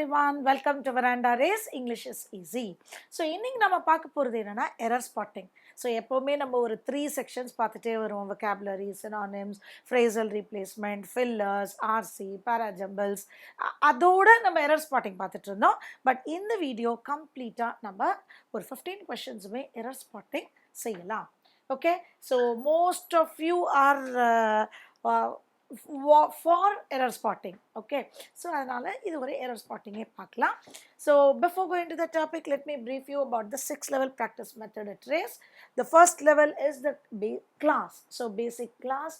everyone, welcome to Veranda Race. English is easy. So இன்னைக்கு நம்ம பார்க்க போறது என்னன்னா error spotting. So எப்பவுமே நம்ம ஒரு 3 sections பார்த்துட்டே வருவோம். vocabulary, synonyms, phrasal replacement, fillers, RC, parajumbles. அதோட நம்ம error spotting பார்த்துட்டு இருந்தோம். பட் இந்த வீடியோ கம்ப்ளீட்டா நம்ம ஒரு 15 questions-மே error spotting செய்யலாம். Okay, so most of you are for error spotting. Okay, so adanaala idu oru error spotting e paakalam. So before going to the topic, let me brief you about the 6 level practice method at race. The first level is the class, so basic class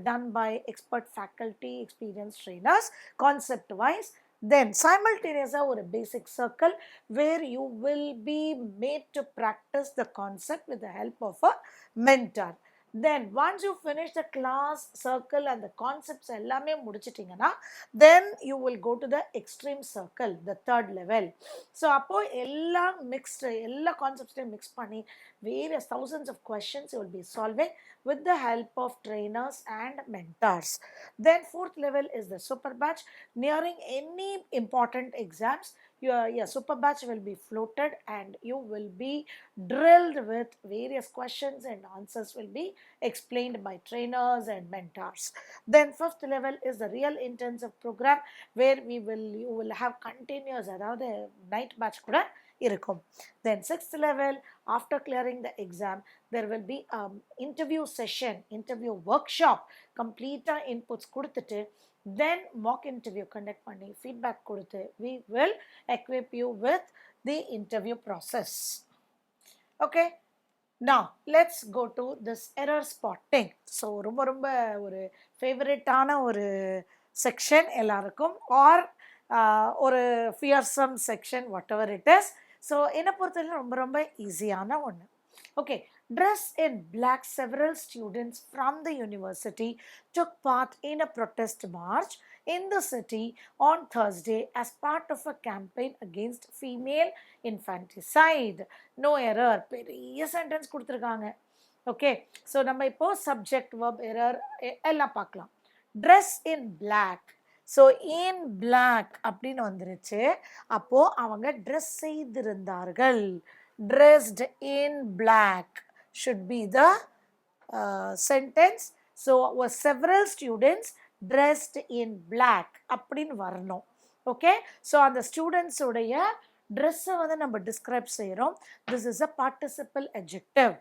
done by expert faculty, experienced trainers, concept wise. Then simultaneously or a basic circle where you will be made to practice the concept with the help of a mentor. Then once you finish the class, circle and the concepts ellame mudichitingana, then you will go to the extreme circle, the third level. So appo ella mixed, ella concepts mix panni various thousands of questions you will be solving with the help of trainers and mentors. Then fourth level is the super batch. Nearing any important exams, your super batch will be floated and you will be drilled with various questions and answers will be explained by trainers and mentors. Then fifth level is the real intensive program where you will have continuous adhaadu night batch kuda irukum. Then sixth level, after clearing the exam, there will be interview session, interview workshop, complete inputs kudutittu, then mock interview conduct panni feedback koduthu we will equip you with the interview process. Okay, now let's go to this error spotting. So ரொம்ப ஒரு ஃபேவரட்டான ஒரு section எல்லாருக்கும், R ஒரு fearsome section, what ever it is. So என்னை பொறுத்தவரை ரொம்ப ஈஸியான ஒன்று. Okay, dressed in black, several students from the university took part in a protest march in the city on Thursday as part of a campaign against female infanticide. No error. பெரிய sentence கொடுத்துருக்காங்க. Okay, so நம்ம இப்போ subject verb error எல்லாம் பார்க்கலாம். Dress in black. So in black அப்படின்னு வந்துருச்சு. அப்போ அவங்க ட்ரெஸ் செய்திருந்தார்கள். Dressed in black should be the sentence. So several students dressed in black அப்படின்னு வரணும். ஓகே, ஸோ அந்த ஸ்டூடெண்ட்ஸ் உடைய ட்ரெஸ்ஸை வந்து நம்ம டிஸ்கிரைப் செய்கிறோம். This is a participle adjective.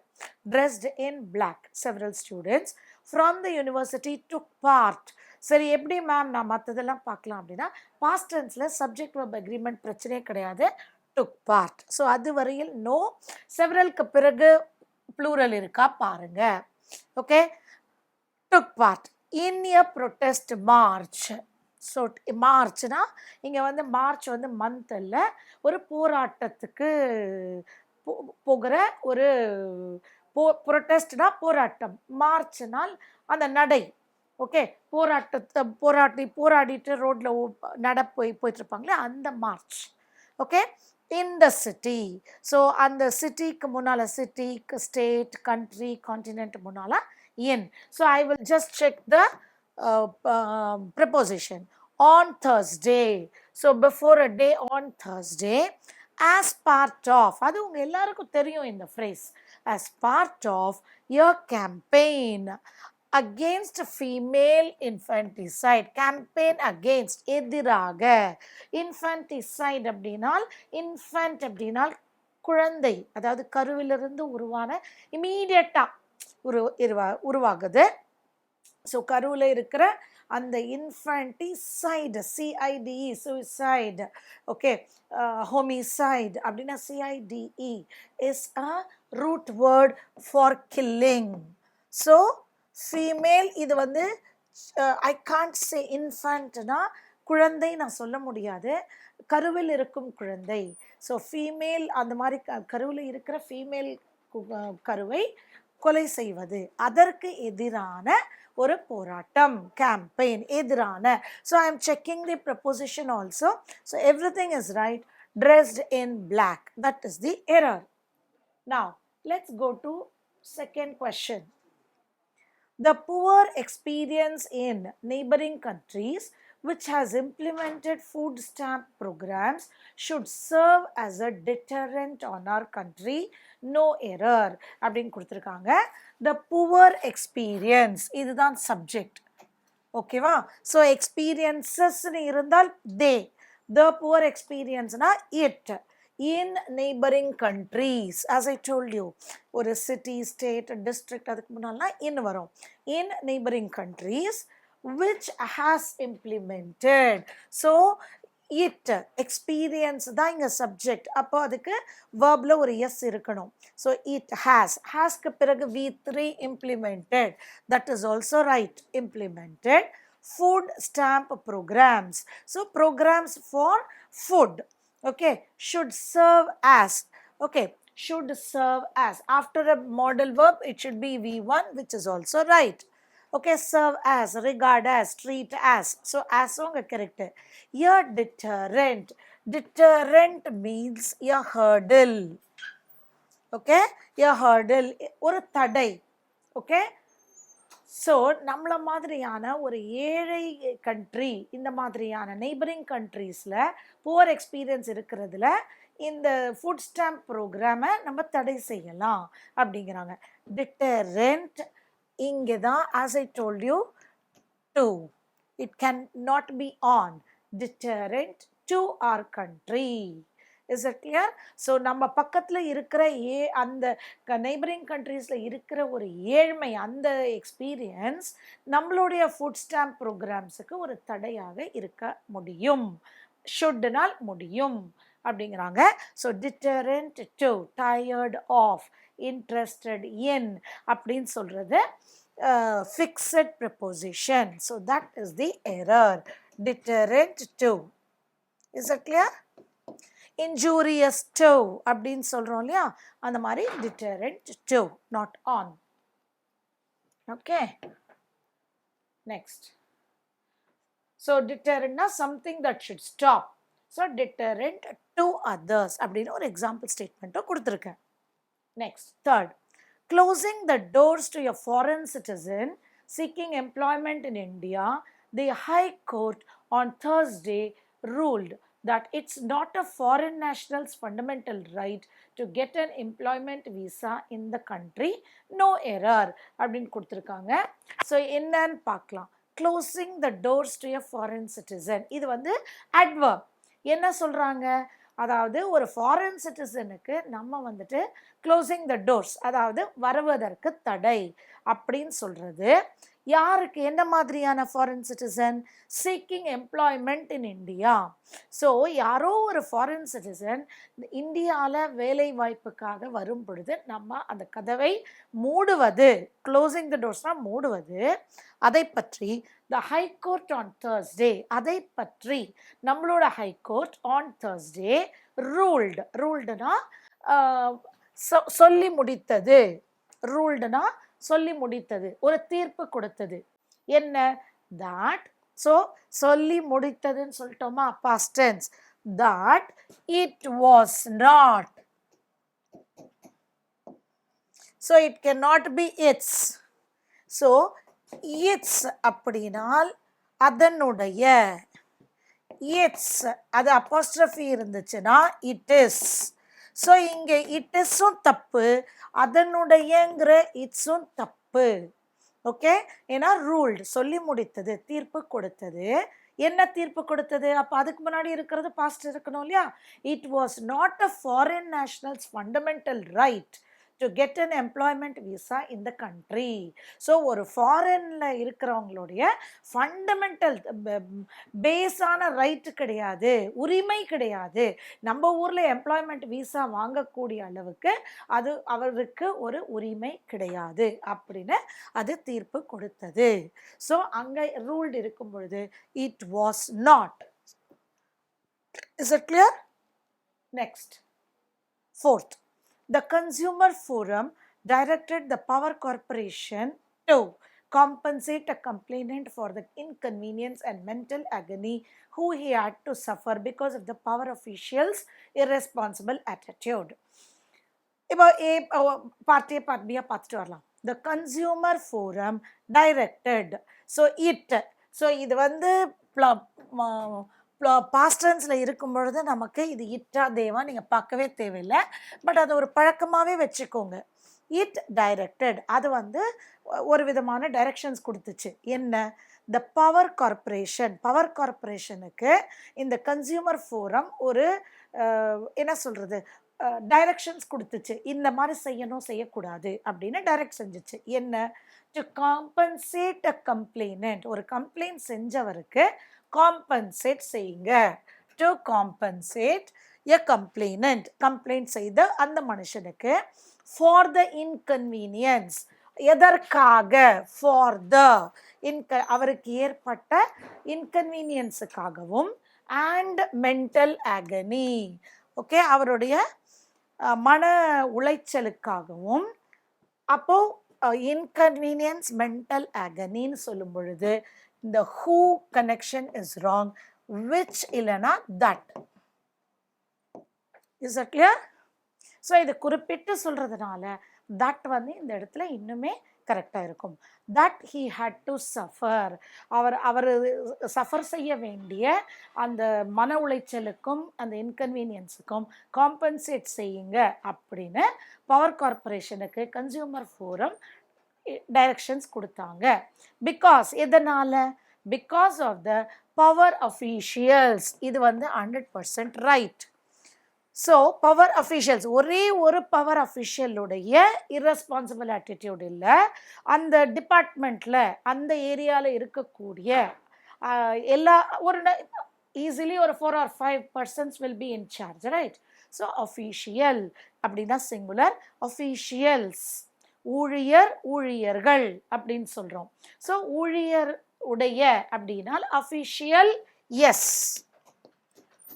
Dressed in black, several students from the university took part. சரி, எப்படி மேம் நான் மற்றதெல்லாம் பார்க்கலாம் அப்படின்னா, பாஸ்ட் டென்ஸில் சப்ஜெக்ட் verb அக்ரிமெண்ட் பிரச்சனையே கிடையாது. took part. ஸோ அது வரையில் நோ. செவரலுக்கு பிறகு ப்ளூரல் இருக்கா பாருங்க. Okay, took part in a protest march. So மார்ச்னா இங்கே வந்து மார்ச் வந்து மந்த் இல்லை, ஒரு போராட்டத்துக்கு போகிற ஒரு ப்ரொட்டஸ்ட்னா போராட்டம், மார்ச்னால் அந்த நடை. ஓகே, போராடிட்டு ரோட்ல போயிட்டு இருப்பாங்களே அந்த March. Okay, in the city. So அந்த சிட்டிக்கு முன்னால் சிட்டி, ஸ்டேட், கண்ட்ரி, கான்டினென்ட் முன்னால் in. So I will just check the preposition. On Thursday. So before a day on Thursday, as part of, அது உங்கள் எல்லாருக்கும் தெரியும் இந்த phrase, as part of your campaign against female infanticide. campaign against, எதிராக. infanticide அப்படின்னால், infant அப்படின்னால் குழந்தை, அதாவது கருவிலிருந்து உருவான இமீடியட்டாக உருவாகுது. ஸோ கருவில் இருக்கிற அந்த infanticide, C I D E, suicide. Okay, homicide அப்படின்னா C I D E is a root word for killing. So female, இது வந்து ஐ கான்ட் சே இன்ஃபன்ட்னா குழந்தை நான் சொல்ல முடியாது, கருவில் இருக்கும் குழந்தை. ஸோ ஃபீமேல், அந்த மாதிரி கருவில் இருக்கிற ஃபீமேல் கருவை கொலை செய்வது, அதற்கு எதிரான ஒரு போராட்டம், கேம்பெயின், எதிரான. So I am checking the preposition also. So everything is right. Dressed in black, that is the error. Now let's go to second question. The poor experience in neighboring countries which has implemented food stamp programs should serve as a deterrent on our country. No error அப்படின்னு கொடுத்துருக்காங்க. The poor experience இதுதான் subject. ஓகேவா? So எக்ஸ்பீரியன்சஸ்ன்னு இருந்தால் they, the poor எக்ஸ்பீரியன்ஸ்னா it, in neighbouring countries. As I told you, ஒரு city, state, district அதுக்கு முன்னால்னா இன் வரும். In neighbouring countries which has implemented. So it experience தான் இங்க சப்ஜெக்ட். அப்போ அதுக்கு verbல ஒரு s இருக்கணும். So it has க்கு பிறகு v3 implemented, that is also right, implemented food stamp programs. So programs for food, okay, should serve as, okay, should serve as, after a modal verb it should be v1, which is also right. Okay, serve as, regard as, treat as. So as உங்க correct. A deterrent, deterrent means a hurdle. Okay, a hurdle, ஒரு தடை. Okay, so நம்மள மாதிரியான ஒரு ஏழை country, இந்த மாதிரியான neighbouring கண்ட்ரீஸில் புவர் எக்ஸ்பீரியன்ஸ் இருக்கிறதுல இந்த ஃபுட் ஸ்டாம்ப் ப்ரோக்ராமை நம்ம தடை செய்யலாம் அப்படிங்கிறாங்க. டிட்டரண்ட் இங்கே தான், as I told you, to, it can not be on, deterrent to our country. Is it clear? So நம்ம பக்கத்தில் இருக்கிற அந்த நெய்பரிங் கண்ட்ரீஸில் இருக்கிற ஒரு ஏழ்மை, அந்த எக்ஸ்பீரியன்ஸ் நம்மளுடைய ஃபுட் ஸ்டாம்ப் ப்ரோக்ராம்ஸுக்கு ஒரு தடையாக இருக்க முடியும். ஷுட்னால் முடியும் அப்படிங்கிறாங்க. So deterrent to, tired of, interested in அப்படின்னு சொல்கிறது fixed preposition. So that is the error. Deterrent to. Is it clear? Injurious to அப்படின்னு சொல்றோம் இல்லையா, அந்த மாதிரி deterrent to, not on. Okay, next. So deterrent na something that should stop. So deterrent to others அப்படின்னு ஒரு example ஸ்டேட்மெண்ட்டை கொடுத்துருக்கேன். Next, third, closing the doors to a foreign citizen seeking employment in India, the High Court on Thursday ruled that it's not a foreign national's fundamental right to get an employment visa in the country. No error அப்படின்னு கொடுத்துருக்காங்க. So என்னன்னு பார்க்கலாம். Closing the doors to a foreign citizen, இது வந்து adverb. என்ன சொல்கிறாங்க, அதாவது ஒரு ஃபாரின் சிட்டிசனுக்கு நம்ம வந்துட்டு க்ளோசிங் த டோர்ஸ், அதாவது வருவதற்கு தடை அப்படின்னு சொல்கிறது. யாருக்கு, என்ன மாதிரியான foreign citizen? Seeking employment in India. So யாரோ ஒரு ஃபாரின் சிட்டிசன் இந்தியாவில் வேலை வாய்ப்புக்காக வரும் பொழுது நம்ம அந்த கதவை மூடுவது, க்ளோசிங் த டோர்ஸ்னால் மூடுவது. அதை பற்றி the high court on Thursday, அதை பற்றி நம்மளோட high court on Thursday ruled, ரூல்டுனா சொல்லி முடித்தது, ரூல்டுனா சொல்லி முடித்தது, ஒரு தீர்ப்பு கொடுத்தது. என்ன? that, ஸோ சொல்லி முடித்ததுன்னு சொல்லிட்டோமா, past tense, that it was not, so it cannot be its. So its அப்படினால் அதனுடைய, its அது அப்போஸ்ட்ரஃபி இருந்துச்சுன்னா it is. ஸோ இங்கே இட் இஸும் தப்பு, அதனுடையங்கிற இட்ஸும் தப்பு. ஓகே, ஏன்னா ரூல்டு சொல்லி முடித்தது, தீர்ப்பு கொடுத்தது. என்ன தீர்ப்பு கொடுத்தது? அப்போ அதுக்கு முன்னாடி இருக்கிறது பாஸ்ட் இருக்கணும் இல்லையா. It was not a foreign nationals fundamental right to get an employment visa in the country. So ஒரு ஃபாரினில் இருக்கிறவங்களுடைய ஃபண்டமெண்டல் பேஸான ரைட்டு கிடையாது, உரிமை கிடையாது. நம்ம ஊரில் எம்ப்ளாய்மெண்ட் விசா வாங்கக்கூடிய அளவுக்கு அது அவருக்கு ஒரு உரிமை கிடையாது அப்படின்னு அது தீர்ப்பு கொடுத்தது. ஸோ அங்கே ரூல்டு இருக்கும் பொழுது it was not. Is it clear? Next, fourth, the Consumer Forum directed the Power Corporation to compensate a complainant for the inconvenience and mental agony who he had to suffer because of the power officials' irresponsible attitude. இப்போ part A part பியாக பார்த்துட்டு வரலாம். The Consumer Forum directed, so it, so இது வந்து past டென்ஸில் இருக்கும் பொழுது நமக்கு இது இட்டா தேவா நீங்கள் பார்க்கவே தேவையில்லை, பட் அது ஒரு பழக்கமாகவே வச்சுக்கோங்க. இட் டைரக்டட், அது வந்து ஒரு விதமான டைரக்ஷன்ஸ் கொடுத்துச்சு. என்ன? த பவர் கார்பரேஷனுக்கு இந்த கன்சியூமர் ஃபோரம் ஒரு என்ன சொல்கிறது, டைரக்ஷன்ஸ் கொடுத்துச்சு. இந்த மாதிரி செய்யணும் செய்யக்கூடாது அப்படின்னு டைரக்ட் செஞ்சிச்சு. என்ன? டு காம்பன்சேட் அ கம்ப்ளைனன்ட், ஒரு கம்ப்ளைண்ட் செஞ்சவருக்கு காம்பன்சேட் செய்யுங்க. To compensate a complainant, complaint செய்த அந்த மனுஷனுக்கு, ஃபார் த இன்கன்வீனியன்ஸ், எதற்காக? ஃபார் த அவருக்கு ஏற்பட்ட இன்கன்வீனியன்ஸுக்காகவும், அண்ட் மென்டல் agony, ஓகே, அவருடைய மன உளைச்சலுக்காகவும். அப்போ இன்கன்வீனியன்ஸ், மென்டல் agonyன்னு சொல்லும் பொழுது இந்த who connection is wrong, which இல்லைனா that. Is that clear? So இது குறிப்பிட்டு சொல்கிறதுனால தட் வந்து இந்த இடத்துல இன்னுமே கரெக்டாக இருக்கும். That he had to suffer, அவர் சஃபர் செய்ய வேண்டிய அந்த மன உளைச்சலுக்கும் அந்த இன்கன்வீனியன்ஸுக்கும் காம்பன்சேட் செய்யுங்க அப்படின்னு பவர் கார்பரேஷனுக்கு கன்சியூமர் ஃபோரம் டைரக்ஷன்ஸ் கொடுத்தாங்க. பிகாஸ் எதனால்? Because of the power officials. இது வந்து 100% ரைட். ஸோ பவர் அஃபிஷியல்ஸ், ஒரே ஒரு பவர் அஃபிஷியலுடைய இரஸ்பான்சிபிள் ஆட்டிடியூட் இல்லை, அந்த டிபார்ட்மெண்ட்டில் அந்த ஏரியாவில் இருக்கக்கூடிய எல்லா ஒரு ஈஸிலி ஒரு 4 or 5 persons will be in charge, right? So official அப்படின்னா சிங்குலர், அஃபிஷியல்ஸ் ஊழியர்கள் அப்படின்னு சொல்கிறோம். ஸோ ஊழியர் உடைய அப்படின்னால் அஃபிஷியல் எஸ்,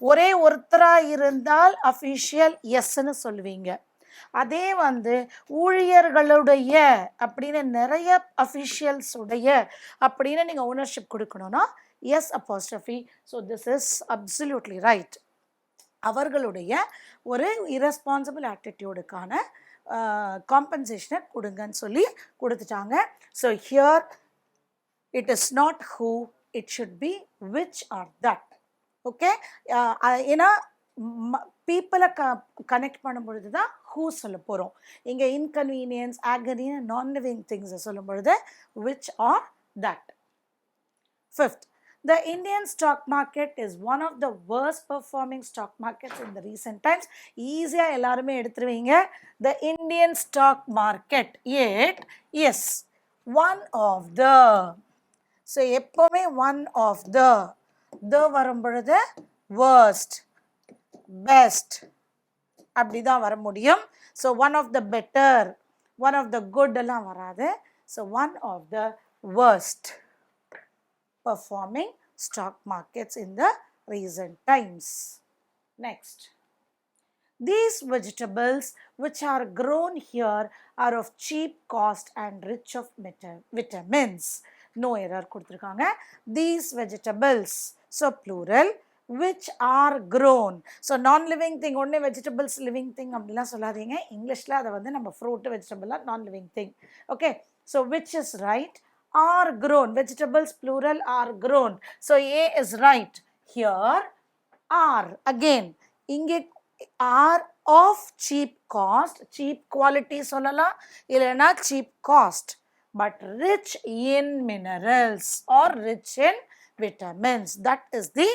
ஒரே ஒருத்தராக இருந்தால் அஃபிஷியல் எஸ்ன்னு சொல்லுவீங்க. அதே வந்து ஊழியர்களுடைய அப்படின்னு நிறைய அஃபிஷியல்ஸ் உடைய அப்படின்னு நீங்கள் ஓனர்ஷிப் கொடுக்கணும்னா S apostrophe. So this is absolutely right. அவர்களுடைய ஒரு இரஸ்பான்சிபிள் ஆட்டிடியூடுக்கான காம்பன்சேஷனை கொடுங்கன்னு சொல்லி கொடுத்துட்டாங்க. So here it is not who, it should be which are that. Okay, ஏன்னா பீப்புளை கனெக்ட் பண்ணும் பொழுது தான் ஹூ சொல்ல போகிறோம். இங்கே இன்கன்வீனியன்ஸ், agony, நான் லிவிங் திங்ஸை சொல்லும் பொழுது which or that. Fifth, the Indian stock market is one of the worst performing stock markets in the recent times. ஈஸியாக எல்லாருமே எடுத்துருவீங்க. The Indian stock market, yet yes, one of the. So எப்போவுமே one of the வரும் பொழுது worst, best அப்படி தான் வர முடியும். So one of the better, one of the good எல்லாம் வராது. So one of the worst performing stock markets in the recent times. Next, these vegetables which are grown here are of cheap cost and rich of vitamins. No error கொடுத்துருக்காங்க. These vegetables, so plural, which are grown. So non-living thing, ஒன்னே vegetables living thing அப்படிலாம் சொல்லாதீங்க. இங்கிலீஷில் அதை வந்து நம்ம fruit வெஜிடபிளாக non-living thing. Okay, so which is right? Are grown. Vegetables plural are grown. So A is right. Here are again. இங்கே are of cheap cost, cheap quality சொல்லலாம், இல்லைனா cheap cost, but rich in minerals or rich in vitamins. That is the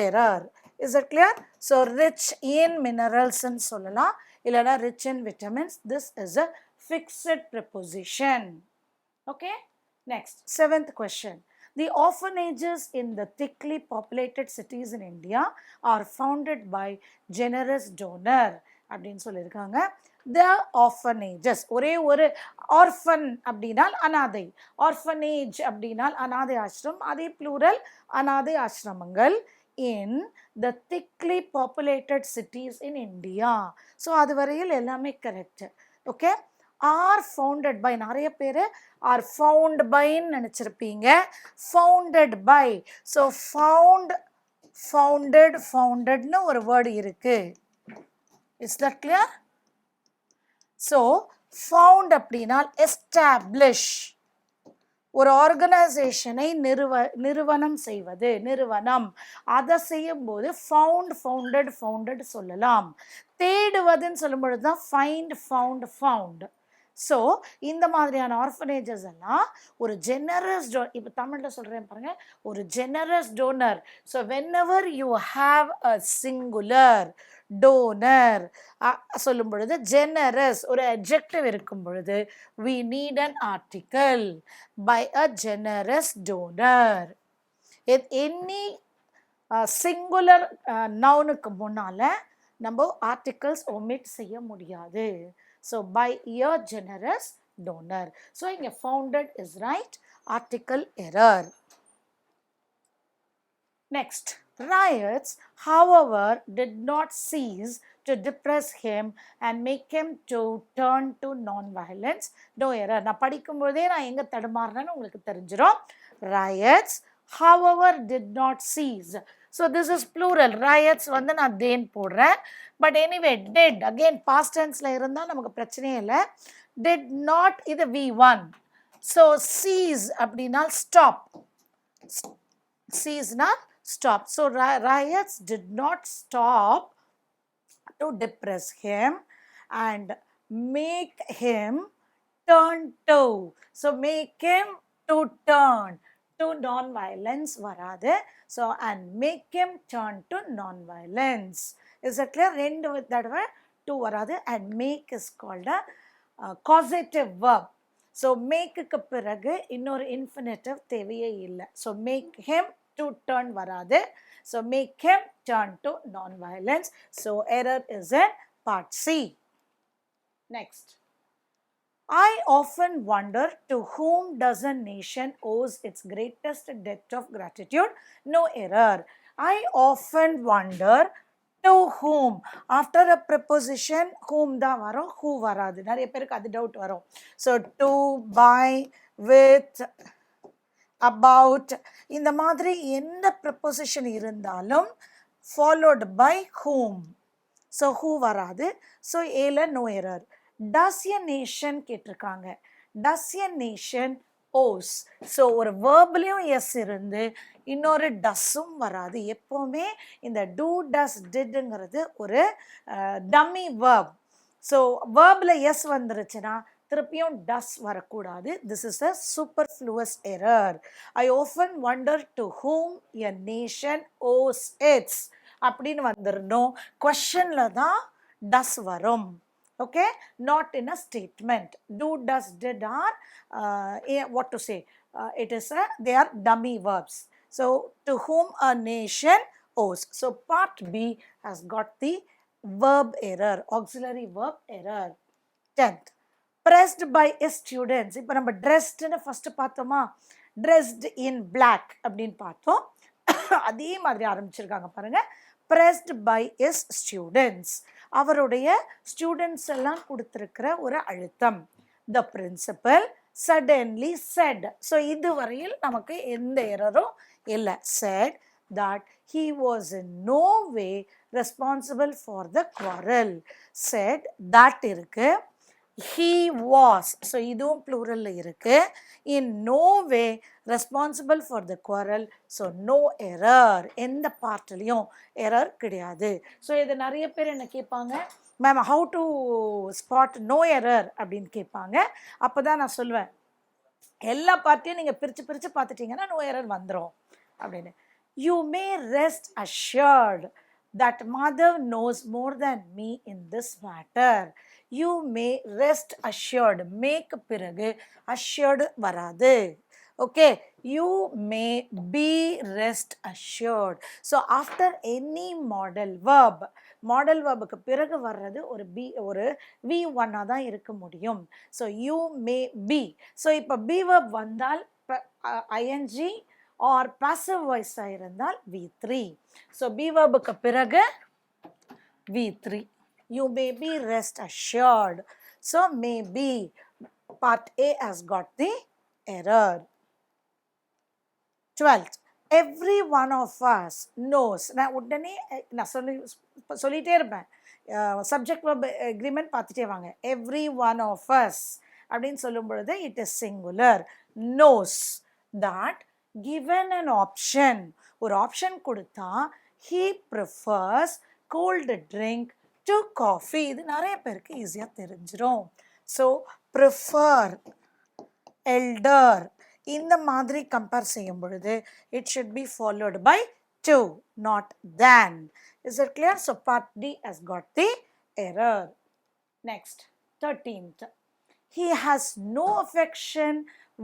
error. Is it clear? So rich in minerals and சொல்லலாம், இல்லைனா rich in vitamins. This is a fixed preposition. Okay, next, 7th question. The orphanages in the thickly populated cities in India are founded by generous donor அப்படின்னு சொல்லியிருக்காங்க. The orphanages, ஒரே ஒரு orphan அப்படின்னால் அனாதை, orphanage அப்படின்னால் அனாதை ஆசிரமம், அதே plural அனாதை ஆசிரமங்கள் in the thickly populated cities in India. So அது வரையில் எல்லாமே correct. Okay, are founded by, நிறைய பேர் are found byன்னு நினச்சிருப்பீங்க. founded by, ஸோ foundedனு ஒரு வேர்டு இருக்கு. Is that clear? So found அப்படின்னால் establish, ஒரு ஆர்கனைசேஷனை நிறுவனம் செய்வது, நிறுவனம், அதை செய்யும்போது ஃபவுண்டட் சொல்லலாம். தேடுவதுன்னு சொல்லும் பொழுது தான் ஃபவுண்ட். ஸோ இந்த மாதிரியான ஆர்ஃபனேஜஸ் எல்லாம் ஒரு ஜெனரஸ் இப்போ தமிழில் சொல்கிறேன் பாருங்க, ஒரு generous donor. So whenever you have a singular donor சொல்லும் பொழுது, ஜெனரஸ் ஒரு adjective இருக்கும் பொழுது, we need an article by a generous donor. Any singular நவுனுக்கு முன்னால நம்ம ஆர்டிகல்ஸ் ஒமிட் செய்ய முடியாது. So by a generous donor. So இங்க founded is right, article error. Next, riots, however, did not cease to depress him and make him to turn to non-violence. No error. நான் படிக்கும்போதே நான் எங்க தடுமாறுறேன்னு உங்களுக்கு தெரிஞ்சிடும். Riots, however, did not cease. So this is plural. Riots வந்து நான் then போடுறேன். But anyway, did, again past tenseல இருந்தால் நமக்கு பிரச்சனையே இல்லை. Did not இது V1. So cease அப்படின்னா stop. Cease na stop. So riots did not stop to depress him and make him turn to. So make him to turn to non-violence varadu. So and make him turn to non-violence. Is it clear? Rendu thadava to varadu, and make is called a causative verb. So make க்கு பிறகு இன்னொரு infinitive தேவையே இல்லை. So make him to turn varadu. So make him turn to non-violence. So error is in part C. Next. I often wonder, to whom does a nation owes its greatest debt of gratitude? No error. I often wonder, to whom, after a preposition whom da varum, who varadu. Nariya perukku adu doubt varum. So to, by, with, about, இந்த மாதிரி எந்த preposition இருந்தாலும் followed by whom. So who வராது. So ஏல no error. Does a nation கேட்டிருக்காங்க. Does a nation owes. So ஒரு verbலையும் yes இருந்து இன்னொரு டஸ்ஸும் வராது. எப்போவுமே இந்த do, does, didங்கிறது ஒரு dummy verb. So verbல yes வந்துருச்சுன்னா திருப்பியும் does வரக்கூடாது. This is a superfluous error. I often wonder to whom a nation owes its அப்படின்னு வந்துடணும். questionல தான் does வரும். Okay, not in a statement. Do, does, did are what to say, it is they are dummy verbs. So to whom a nation owes. So part B has got the verb error, auxiliary verb error. 10th, pressed by students. இப்போ நம்ம dressed first பார்த்தோமா, dressed in black அப்படின்னு பார்த்தோம். அதே மாதிரி ஆரம்பிச்சிருக்காங்க பாருங்க. pressed by his students, அவருடைய ஸ்டூடெண்ட்ஸ் எல்லாம் கொடுத்திருக்கிற ஒரு அழுத்தம். the principal suddenly said. So இதுவரையில் நமக்கு எந்த எரரும் இல்லை. said that he was in no way responsible for the quarrel. said that இருக்கு, he was, so இதுவும் plural இருக்கு, in no way responsible for the quarrel. So no error. எந்த பார்ட்லையும் error கிடையாது. So இது நிறைய பேர் என்ன கேட்பாங்க, ma'am how to spot no error அப்படின்னு கேட்பாங்க. அப்போ தான் நான் சொல்லுவேன், எல்லா பார்ட்டையும் நீங்கள் பிரித்து பார்த்துட்டிங்கன்னா no error வந்துடும் அப்படின்னு. You may rest assured that mother knows more than me in this matter. You may rest assured. make பிறகு assured வராது. Okay, you may be rest assured. So after any model verbக்கு பிறகு வர்றது ஒரு V1 தான் இருக்க முடியும். So you may be. So இப்போ be verb வந்தால் ing or passive voice இருந்தால் V3. So be verbக்கு பிறகு V3. You may be rest assured. So may be, part A has got the error. 12th, every one of us knows. நான் உடனே நான் சொல்லிட்டே இருப்பேன், subject verb agreement பார்த்துட்டே வாங்க. every one of us அப்படின்னு சொல்லும் பொழுது it is singular. knows that given an option, ஒரு option கொடுத்தா he prefers cold drink to coffee. இது நிறைய பேருக்கு ஈஸியாக தெரிஞ்சிடும். ஸோ prefer, elder இந்த மாதிரி கம்பேர் செய்யும் பொழுது it should be followed by to, not than. Is it clear? So part D has got the error. Next, 13th. He has no affection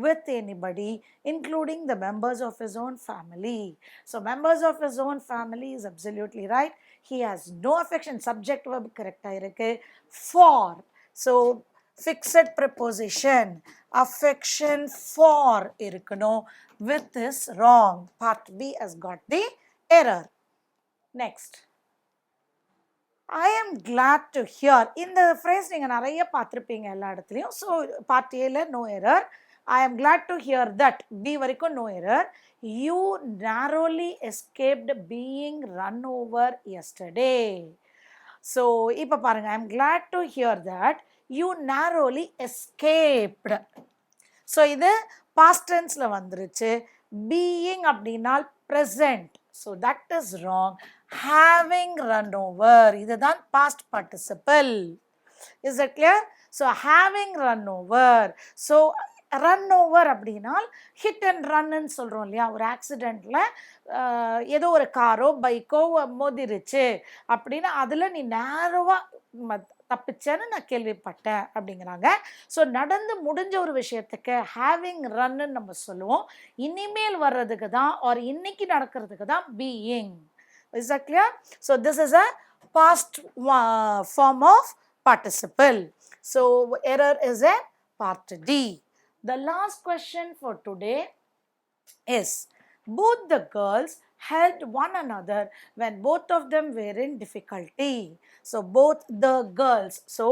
with anybody, including the members of his own family. So members of his own family is absolutely right. He has no affection. Subject verb correct ஆயிருக்கு. For, so fixed preposition, affection for இருக்கணும். With is wrong. Part B has got the error. Next, I am glad to hear. இந்த phrase நீங்க நிறைய பார்த்திருப்பீங்க எல்லா இடத்துலையும். So part A no error. I am glad to hear that. B வரைக்கும் no error. You narrowly escaped being run over yesterday. So இப்போ பாருங்க, I am glad to hear that you narrowly escaped. So இது past tenseல வந்துருச்சு. Being அப்படின்னால் present. So that is wrong. Having run over, இதுதான் past participle. Is that clear? So having run over. So run over அப்படின்னால் hit and run ன்னு சொல்கிறோம் இல்லையா. ஒரு ஆக்சிடெண்ட்டில் ஏதோ ஒரு காரோ பைக்கோ மோதிருச்சு அப்படின்னா அதில் நீ நேரவாக தப்பிச்சேன்னு நான் கேள்விப்பட்டேன் அப்படிங்கிறாங்க. ஸோ நடந்து முடிஞ்ச ஒரு விஷயத்துக்கு ஹேவிங் ரன்னு நம்ம சொல்லுவோம். இனிமேல் வர்றதுக்கு தான் or இன்னைக்கு நடக்கிறதுக்கு தான் being. Is that clear? So this is a past form of participle. So error is a part D. The last question for today is, both the girls helped one another when both of them were in difficulty. So both the girls. So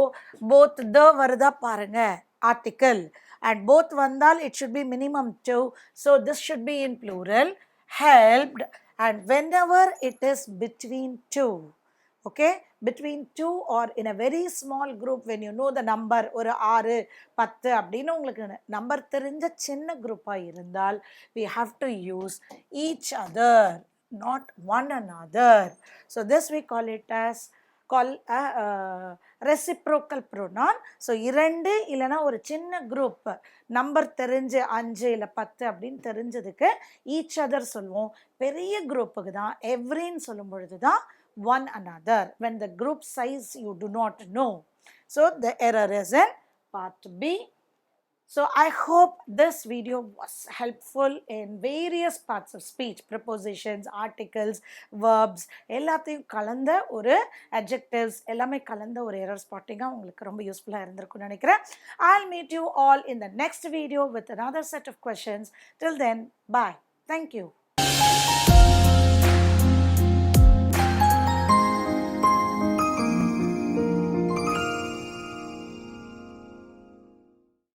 both the varudha paranga article, and both vandal it should be minimum 2. So this should be in plural. Helped, and whenever it is between two. Okay, between two or in a very small group, when you know the number ஒரு 6 10 அப்படின்னு உங்களுக்கு number தெரிஞ்ச சின்ன குரூப்பாக இருந்தால் we have to use each other, not one another. So this we call it as reciprocal pronoun. So 2 இல்லைனா ஒரு சின்ன குரூப் நம்பர் தெரிஞ்சு 5 இல்லை 10 அப்படின்னு தெரிஞ்சதுக்கு each other சொல்லுவோம். பெரிய குரூப்புக்கு தான் everyன்னு சொல்லும் பொழுது தான் one another, when the group size you do not know. So the error is in part B. So I hope this video was helpful in various parts of speech, prepositions, articles, verbs, எல்லாத்தையும் கலந்த ஒரு adjectives எல்லாமே கலந்த ஒரு error spotting உங்களுக்கு ரொம்ப யூஸ்ஃபுல்லாக இருந்திருக்கும்னு நினைக்கிறேன். I'll meet you all in the next video with another set of questions. Till then, bye. Thank you.